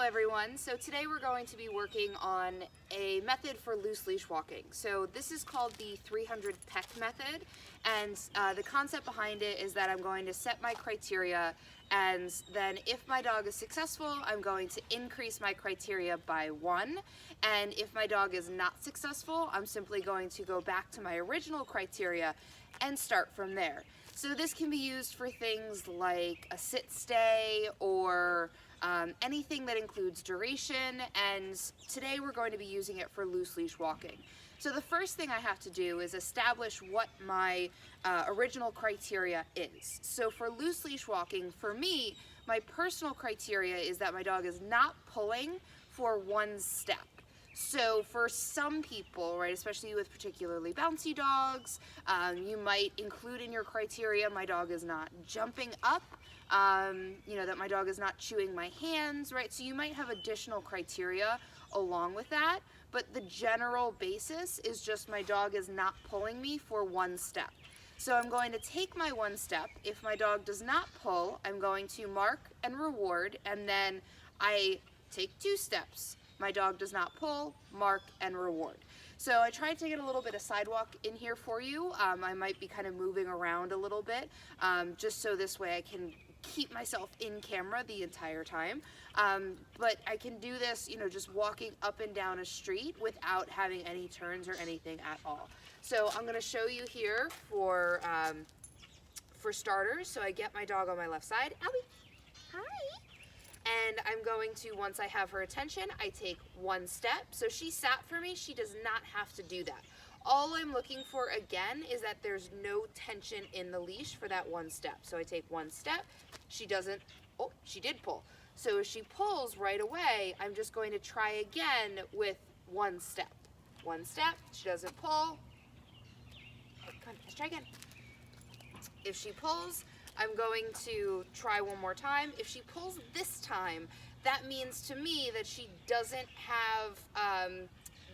everyone. So today we're going to be working on a method for loose leash walking. So this is called the 300 peck method, and the concept behind it is that I'm going to set my criteria, and then if my dog is successful, I'm going to increase my criteria by 1, and if my dog is not successful, I'm simply going to go back to my original criteria and start from there. So this can be used for things like a sit-stay or anything that includes duration, and today we're going to be using it for loose leash walking. So the first thing I have to do is establish what my original criteria is. So for loose leash walking, for me, my personal criteria is that my dog is not pulling for 1 step. So for some people, right, especially with particularly bouncy dogs, you might include in your criteria, my dog is not jumping up, that my dog is not chewing my hands, right? So you might have additional criteria along with that, but the general basis is just my dog is not pulling me for 1 step. So I'm going to take my 1 step. If my dog does not pull, I'm going to mark and reward, and then I take 2 steps. My dog does not pull, mark, and reward. So I tried to get a little bit of sidewalk in here for you. I might be kind of moving around a little bit, just so this way I can keep myself in camera the entire time. But I can do this, just walking up and down a street without having any turns or anything at all. So I'm gonna show you here for starters. So I get my dog on my left side. Owie. Hi. And I'm going to, once I have her attention, I take 1 step. So she sat for me, she does not have to do that. All I'm looking for again is that there's no tension in the leash for that 1 step. So I take 1 step, she doesn't, oh, she did pull. So if she pulls right away, I'm just going to try again with 1 step. 1 step, she doesn't pull. Come on, let's try again. If she pulls, I'm going to try 1 more time. If she pulls this time, that means to me that she doesn't have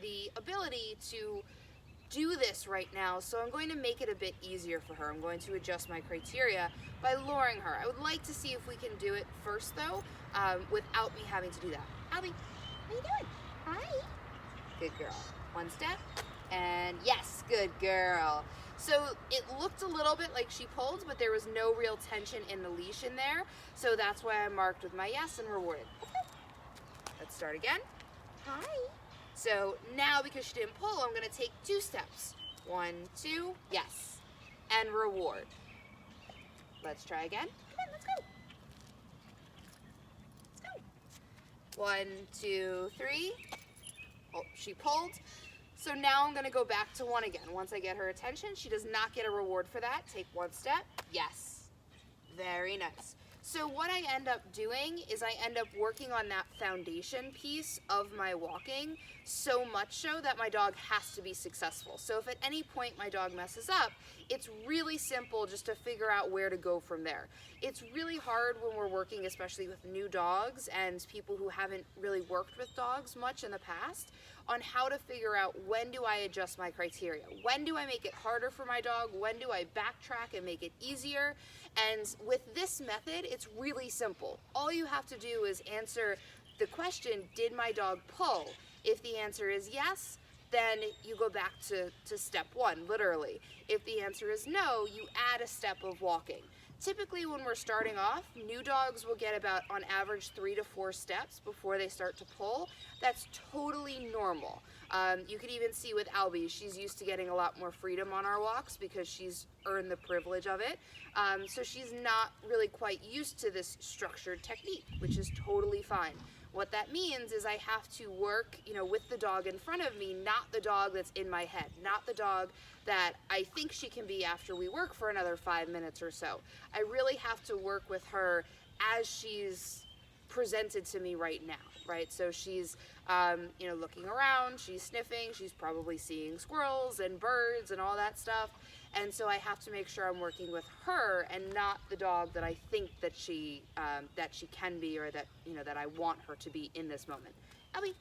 the ability to do this right now, so I'm going to make it a bit easier for her. I'm going to adjust my criteria by luring her. I would like to see if we can do it first though, without me having to do that. Abby, how you doing? Hi. Good girl. 1 step, and yes, good girl. So it looked a little bit like she pulled, but there was no real tension in the leash in there, so that's why I marked with my yes and rewarded. Let's start again. Hi. So now, because she didn't pull, I'm going to take 2 steps. 1, 2, yes, and reward. Let's try again. Come on, let's go. Let's go. 1, 2, 3. Oh, she pulled. So now I'm going to go back to 1 again. Once I get her attention, she does not get a reward for that. Take 1 step. Yes. Very nice. So what I end up doing is I end up working on that foundation piece of my walking so much so that my dog has to be successful. So if at any point my dog messes up, it's really simple just to figure out where to go from there. It's really hard when we're working, especially with new dogs and people who haven't really worked with dogs much in the past, on how to figure out when do I adjust my criteria? When do I make it harder for my dog? When do I backtrack and make it easier? And with this method, it's really simple. All you have to do is answer the question, did my dog pull? If the answer is yes, then you go back to step 1, literally. If the answer is no, you add a step of walking. Typically when we're starting off, new dogs will get about, on average, 3 to 4 steps before they start to pull. That's totally normal. You could even see with Albie, she's used to getting a lot more freedom on our walks because she's earned the privilege of it. So she's not really quite used to this structured technique, which is totally fine. What that means is I have to work, with the dog in front of me, not the dog that's in my head, not the dog that I think she can be after we work for another 5 minutes or so. I really have to work with her as she's presented to me right now, right? So she's, looking around, she's sniffing, she's probably seeing squirrels and birds and all that stuff. And so I have to make sure I'm working with her and not the dog that I think that she can be, or that, that I want her to be in this moment. Albie.